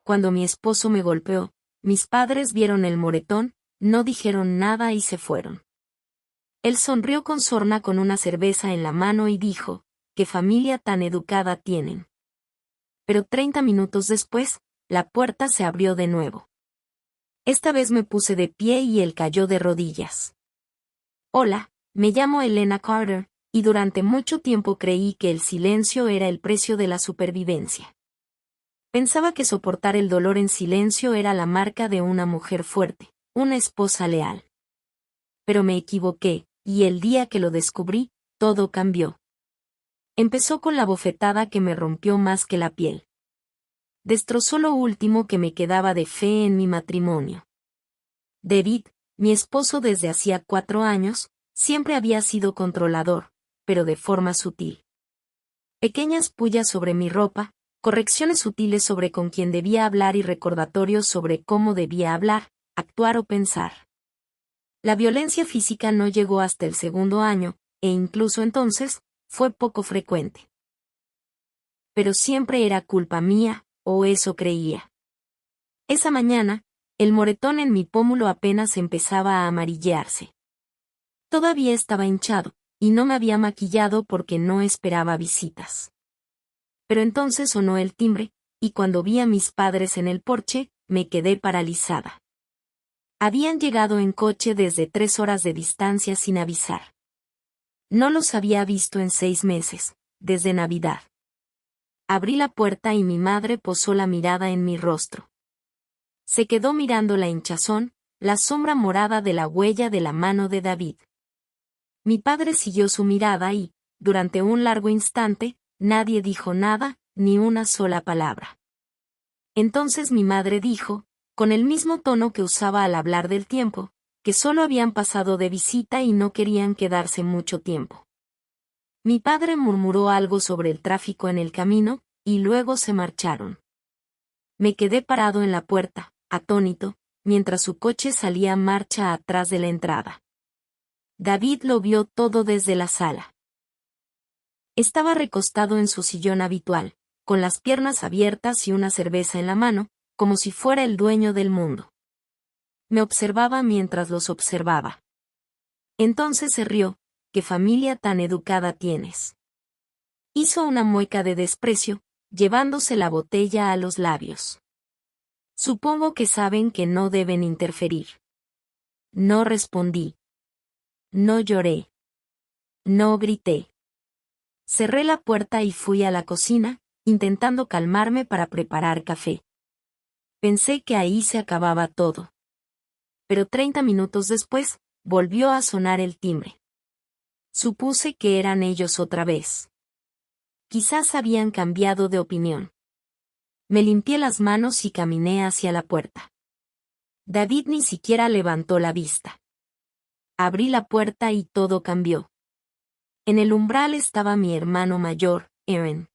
Cuando mi esposo me golpeó, mis padres vieron el moretón, no dijeron nada y se fueron. Él sonrió con sorna con una cerveza en la mano y dijo, «¿Qué familia tan educada tienen?». Pero 30 minutos después, la puerta se abrió de nuevo. Esta vez me puse de pie y él cayó de rodillas. «Hola, me llamo Elena Carter, y durante mucho tiempo creí que el silencio era el precio de la supervivencia. Pensaba que soportar el dolor en silencio era la marca de una mujer fuerte, una esposa leal. Pero me equivoqué, y el día que lo descubrí, todo cambió. Empezó con la bofetada que me rompió más que la piel. Destrozó lo último que me quedaba de fe en mi matrimonio. David, mi esposo desde hacía 4 años, siempre había sido controlador, pero de forma sutil. Pequeñas pullas sobre mi ropa, correcciones sutiles sobre con quién debía hablar y recordatorios sobre cómo debía hablar, actuar o pensar. La violencia física no llegó hasta el 2.º año, e incluso entonces, fue poco frecuente. Pero siempre era culpa mía, o eso creía. Esa mañana, el moretón en mi pómulo apenas empezaba a amarillearse. Todavía estaba hinchado, y no me había maquillado porque no esperaba visitas. Pero entonces sonó el timbre, y cuando vi a mis padres en el porche, me quedé paralizada. Habían llegado en coche desde 3 horas de distancia sin avisar. No los había visto en 6 meses, desde Navidad. Abrí la puerta y mi madre posó la mirada en mi rostro. Se quedó mirando la hinchazón, la sombra morada de la huella de la mano de David. Mi padre siguió su mirada y, durante un largo instante, nadie dijo nada, ni una sola palabra. Entonces mi madre dijo, con el mismo tono que usaba al hablar del tiempo, que solo habían pasado de visita y no querían quedarse mucho tiempo. Mi padre murmuró algo sobre el tráfico en el camino, y luego se marcharon. Me quedé parado en la puerta, atónito, mientras su coche salía marcha atrás de la entrada. David lo vio todo desde la sala. Estaba recostado en su sillón habitual, con las piernas abiertas y una cerveza en la mano, como si fuera el dueño del mundo. Me observaba mientras los observaba. Entonces se rió, «¿Qué familia tan educada tienes?». Hizo una mueca de desprecio, llevándose la botella a los labios. «Supongo que saben que no deben interferir». No respondí. No lloré. No grité. Cerré la puerta y fui a la cocina, intentando calmarme para preparar café. Pensé que ahí se acababa todo. Pero 30 minutos después, volvió a sonar el timbre. Supuse que eran ellos otra vez. Quizás habían cambiado de opinión. Me limpié las manos y caminé hacia la puerta. David ni siquiera levantó la vista. Abrí la puerta y todo cambió. En el umbral estaba mi hermano mayor, Aaron.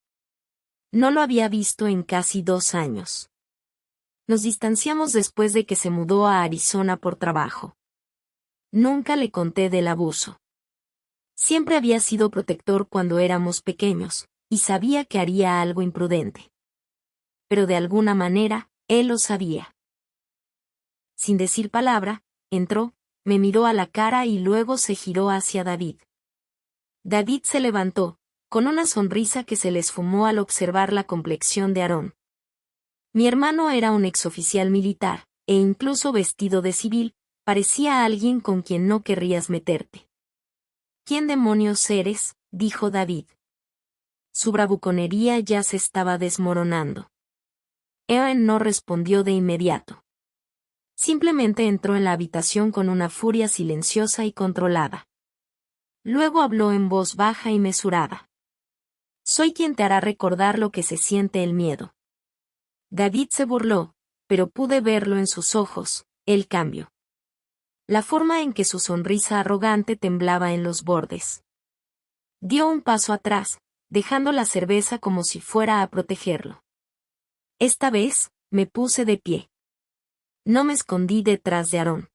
No lo había visto en casi 2 años. Nos distanciamos después de que se mudó a Arizona por trabajo. Nunca le conté del abuso. Siempre había sido protector cuando éramos pequeños, y sabía que haría algo imprudente. Pero de alguna manera, él lo sabía. Sin decir palabra, entró, me miró a la cara y luego se giró hacia David. David se levantó, con una sonrisa que se le esfumó al observar la complexión de Aarón. Mi hermano era un exoficial militar, e incluso vestido de civil, parecía alguien con quien no querrías meterte. «¿Quién demonios eres?», dijo David. Su bravuconería ya se estaba desmoronando. Aaron no respondió de inmediato. Simplemente entró en la habitación con una furia silenciosa y controlada. Luego habló en voz baja y mesurada. «Soy quien te hará recordar lo que se siente el miedo». David se burló, pero pude verlo en sus ojos, el cambio. La forma en que su sonrisa arrogante temblaba en los bordes. Dio un paso atrás, dejando la cerveza como si fuera a protegerlo. Esta vez, me puse de pie. No me escondí detrás de Aarón.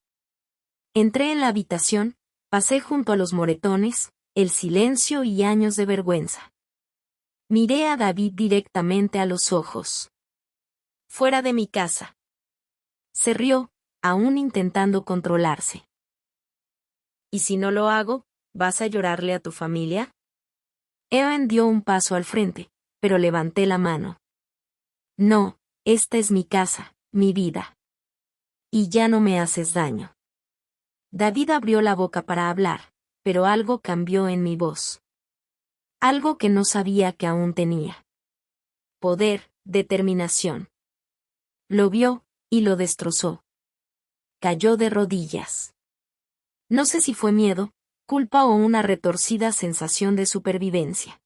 Entré en la habitación, pasé junto a los moretones, el silencio y años de vergüenza. Miré a David directamente a los ojos. Fuera de mi casa. Se rió, aún intentando controlarse. ¿Y si no lo hago, vas a llorarle a tu familia? Evan dio un paso al frente, pero levanté la mano. No, esta es mi casa, mi vida. Y ya no me haces daño. David abrió la boca para hablar, pero algo cambió en mi voz. Algo que no sabía que aún tenía. Poder, determinación. Lo vio, y lo destrozó. Cayó de rodillas. No sé si fue miedo, culpa o una retorcida sensación de supervivencia.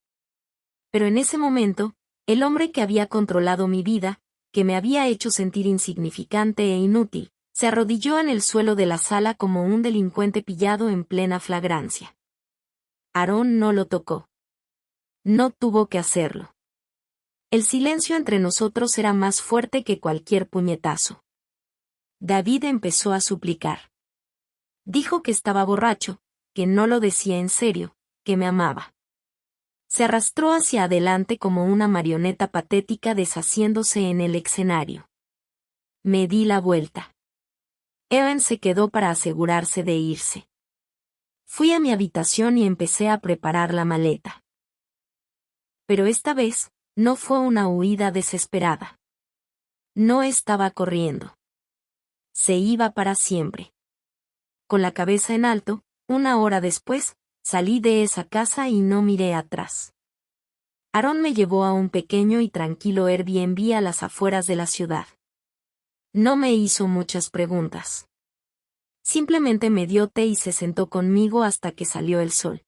Pero en ese momento, el hombre que había controlado mi vida, que me había hecho sentir insignificante e inútil, se arrodilló en el suelo de la sala como un delincuente pillado en plena flagrancia. Aarón no lo tocó. No tuvo que hacerlo. El silencio entre nosotros era más fuerte que cualquier puñetazo. David empezó a suplicar. Dijo que estaba borracho, que no lo decía en serio, que me amaba. Se arrastró hacia adelante como una marioneta patética deshaciéndose en el escenario. Me di la vuelta. Evan se quedó para asegurarse de irse. Fui a mi habitación y empecé a preparar la maleta. Pero esta vez, no fue una huida desesperada. No estaba corriendo. Se iba para siempre. Con la cabeza en alto, una hora después, salí de esa casa y no miré atrás. Aarón me llevó a un pequeño y tranquilo Airbnb a las afueras de la ciudad. No me hizo muchas preguntas. Simplemente me dio té y se sentó conmigo hasta que salió el sol.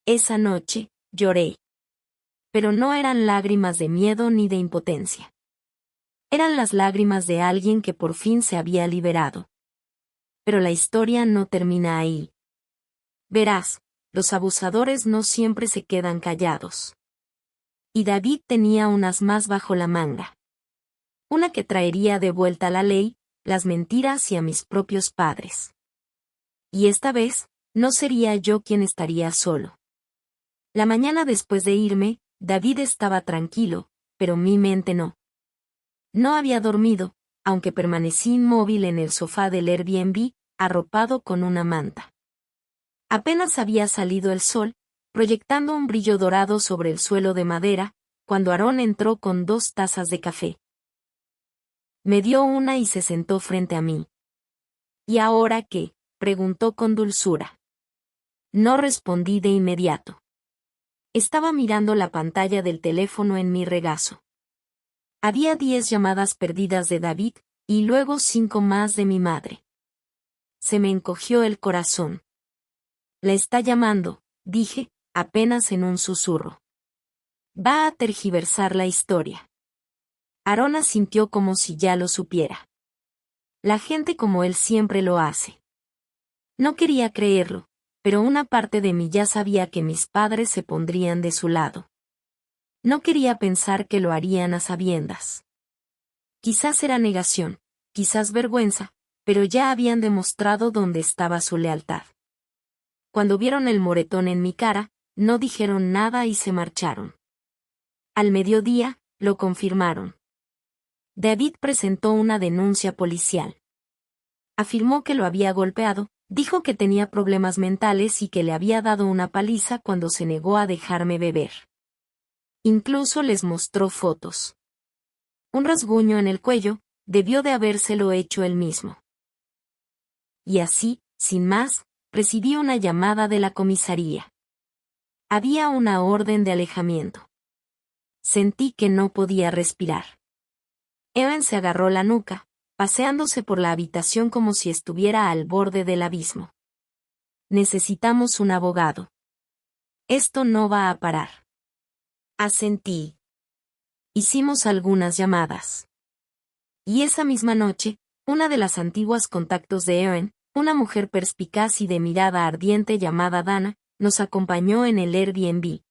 Esa noche, lloré. Pero no eran lágrimas de miedo ni de impotencia. Eran las lágrimas de alguien que por fin se había liberado. Pero la historia no termina ahí. Verás, los abusadores no siempre se quedan callados. Y David tenía unas más bajo la manga. Una que traería de vuelta la ley, las mentiras y a mis propios padres. Y esta vez, no sería yo quien estaría solo. La mañana después de irme, David estaba tranquilo, pero mi mente no. No había dormido, aunque permanecí inmóvil en el sofá del Airbnb, arropado con una manta. Apenas había salido el sol, proyectando un brillo dorado sobre el suelo de madera, cuando Aarón entró con 2 tazas de café. Me dio una y se sentó frente a mí. ¿Y ahora qué?, preguntó con dulzura. No respondí de inmediato. Estaba mirando la pantalla del teléfono en mi regazo. Había 10 llamadas perdidas de David, y luego 5 más de mi madre. Se me encogió el corazón. «La está llamando», dije, apenas en un susurro. «Va a tergiversar la historia». Aarón asintió como si ya lo supiera. La gente como él siempre lo hace. No quería creerlo, pero una parte de mí ya sabía que mis padres se pondrían de su lado. No quería pensar que lo harían a sabiendas. Quizás era negación, quizás vergüenza, pero ya habían demostrado dónde estaba su lealtad. Cuando vieron el moretón en mi cara, no dijeron nada y se marcharon. Al mediodía, lo confirmaron. David presentó una denuncia policial. Afirmó que lo había golpeado, dijo que tenía problemas mentales y que le había dado una paliza cuando se negó a dejarme beber. Incluso les mostró fotos. Un rasguño en el cuello, debió de habérselo hecho él mismo. Y así, sin más, recibí una llamada de la comisaría. Había una orden de alejamiento. Sentí que no podía respirar. Evan se agarró la nuca, paseándose por la habitación como si estuviera al borde del abismo. Necesitamos un abogado. Esto no va a parar. Asentí. Hicimos algunas llamadas. Y esa misma noche, una de las antiguas contactos de Evan, una mujer perspicaz y de mirada ardiente llamada Dana, nos acompañó en el Airbnb.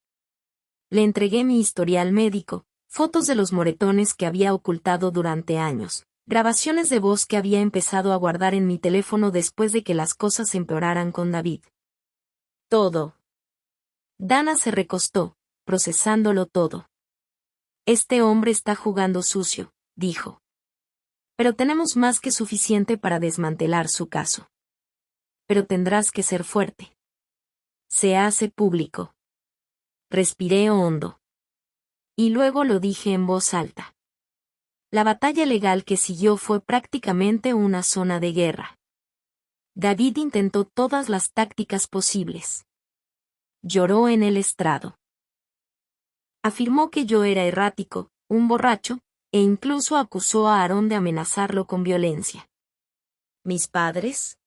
Le entregué mi historial médico, fotos de los moretones que había ocultado durante años, grabaciones de voz que había empezado a guardar en mi teléfono después de que las cosas empeoraran con David. Todo. Dana se recostó, procesándolo todo. Este hombre está jugando sucio, dijo. Pero tenemos más que suficiente para desmantelar su caso. Pero tendrás que ser fuerte. Se hace público. Respiré hondo. Y luego lo dije en voz alta. La batalla legal que siguió fue prácticamente una zona de guerra. David intentó todas las tácticas posibles. Lloró en el estrado. Afirmó que yo era errático, un borracho, e incluso acusó a Aarón de amenazarlo con violencia. Mis padres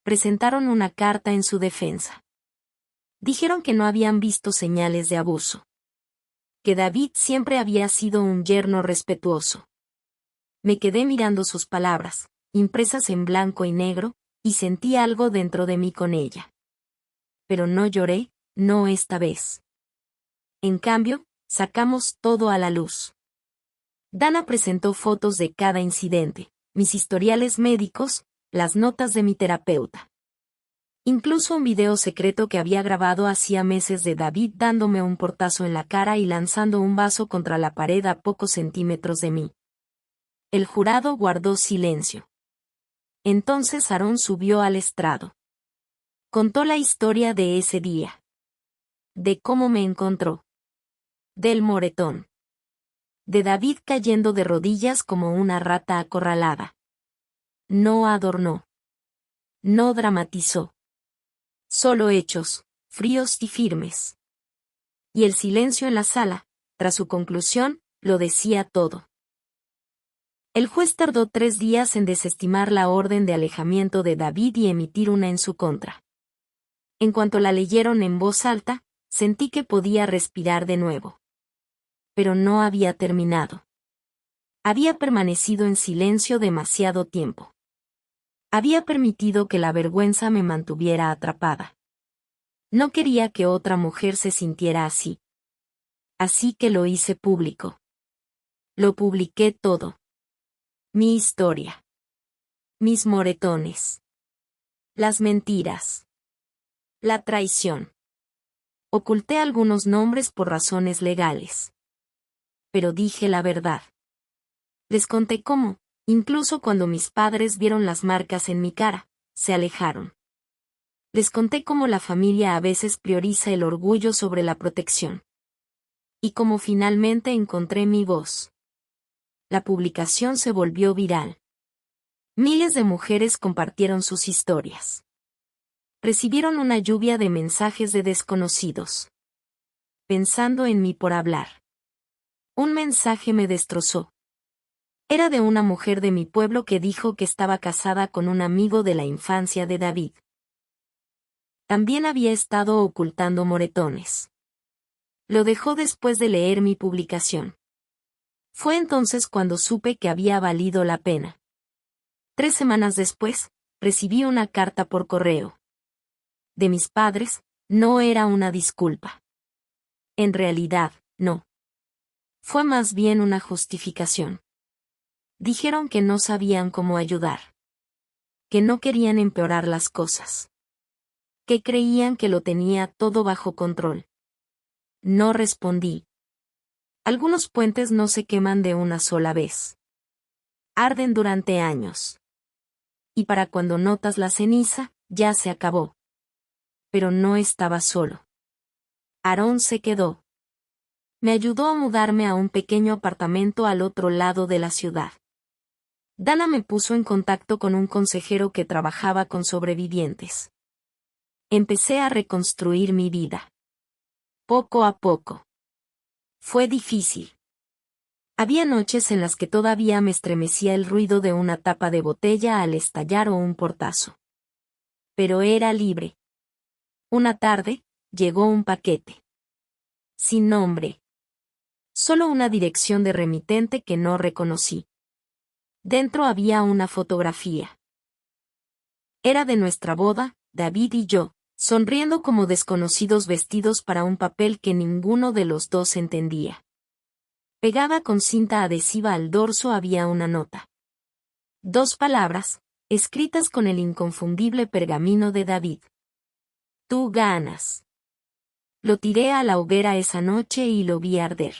presentaron una carta en su defensa. Dijeron que no habían visto señales de abuso. Que David siempre había sido un yerno respetuoso. Me quedé mirando sus palabras, impresas en blanco y negro, y sentí algo dentro de mí con ella. Pero no lloré, no esta vez. En cambio, sacamos todo a la luz. Dana presentó fotos de cada incidente, mis historiales médicos, las notas de mi terapeuta. Incluso un video secreto que había grabado hacía meses de David dándome un portazo en la cara y lanzando un vaso contra la pared a pocos centímetros de mí. El jurado guardó silencio. Entonces Aarón subió al estrado. Contó la historia de ese día. De cómo me encontró. Del moretón. De David cayendo de rodillas como una rata acorralada. No adornó. No dramatizó. Solo hechos, fríos y firmes. Y el silencio en la sala, tras su conclusión, lo decía todo. El juez tardó 3 días en desestimar la orden de alejamiento de David y emitir una en su contra. En cuanto la leyeron en voz alta, sentí que podía respirar de nuevo. Pero no había terminado. Había permanecido en silencio demasiado tiempo. Había permitido que la vergüenza me mantuviera atrapada. No quería que otra mujer se sintiera así. Así que lo hice público. Lo publiqué todo. Mi historia. Mis moretones. Las mentiras. La traición. Oculté algunos nombres por razones legales. Pero dije la verdad. Les conté cómo, incluso cuando mis padres vieron las marcas en mi cara, se alejaron. Les conté cómo la familia a veces prioriza el orgullo sobre la protección. Y cómo finalmente encontré mi voz. La publicación se volvió viral. Miles de mujeres compartieron sus historias. Recibieron una lluvia de mensajes de desconocidos. Pensando en mí por hablar. Un mensaje me destrozó. Era de una mujer de mi pueblo que dijo que estaba casada con un amigo de la infancia de David. También había estado ocultando moretones. Lo dejó después de leer mi publicación. Fue entonces cuando supe que había valido la pena. 3 semanas después, recibí una carta por correo. De mis padres, no era una disculpa. En realidad, no. Fue más bien una justificación. Dijeron que no sabían cómo ayudar. Que no querían empeorar las cosas. Que creían que lo tenía todo bajo control. No respondí. Algunos puentes no se queman de una sola vez. Arden durante años. Y para cuando notas la ceniza, ya se acabó. Pero no estaba solo. Aarón se quedó. Me ayudó a mudarme a un pequeño apartamento al otro lado de la ciudad. Dana me puso en contacto con un consejero que trabajaba con sobrevivientes. Empecé a reconstruir mi vida. Poco a poco. Fue difícil. Había noches en las que todavía me estremecía el ruido de una tapa de botella al estallar o un portazo. Pero era libre. Una tarde, llegó un paquete. Sin nombre. Solo una dirección de remitente que no reconocí. Dentro había una fotografía. Era de nuestra boda, David y yo, sonriendo como desconocidos vestidos para un papel que ninguno de los dos entendía. Pegada con cinta adhesiva al dorso había una nota. 2 palabras, escritas con el inconfundible pergamino de David. Tú ganas. Lo tiré a la hoguera esa noche y lo vi arder.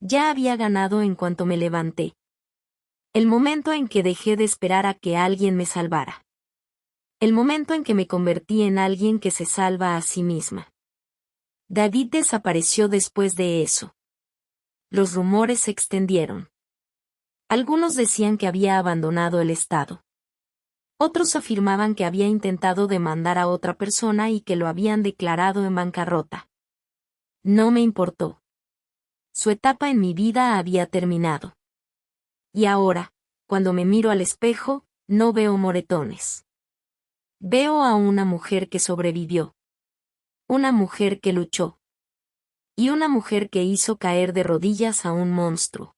Ya había ganado en cuanto me levanté. El momento en que dejé de esperar a que alguien me salvara. El momento en que me convertí en alguien que se salva a sí misma. David desapareció después de eso. Los rumores se extendieron. Algunos decían que había abandonado el estado. Otros afirmaban que había intentado demandar a otra persona y que lo habían declarado en bancarrota. No me importó. Su etapa en mi vida había terminado. Y ahora, cuando me miro al espejo, no veo moretones. Veo a una mujer que sobrevivió. Una mujer que luchó. Y una mujer que hizo caer de rodillas a un monstruo.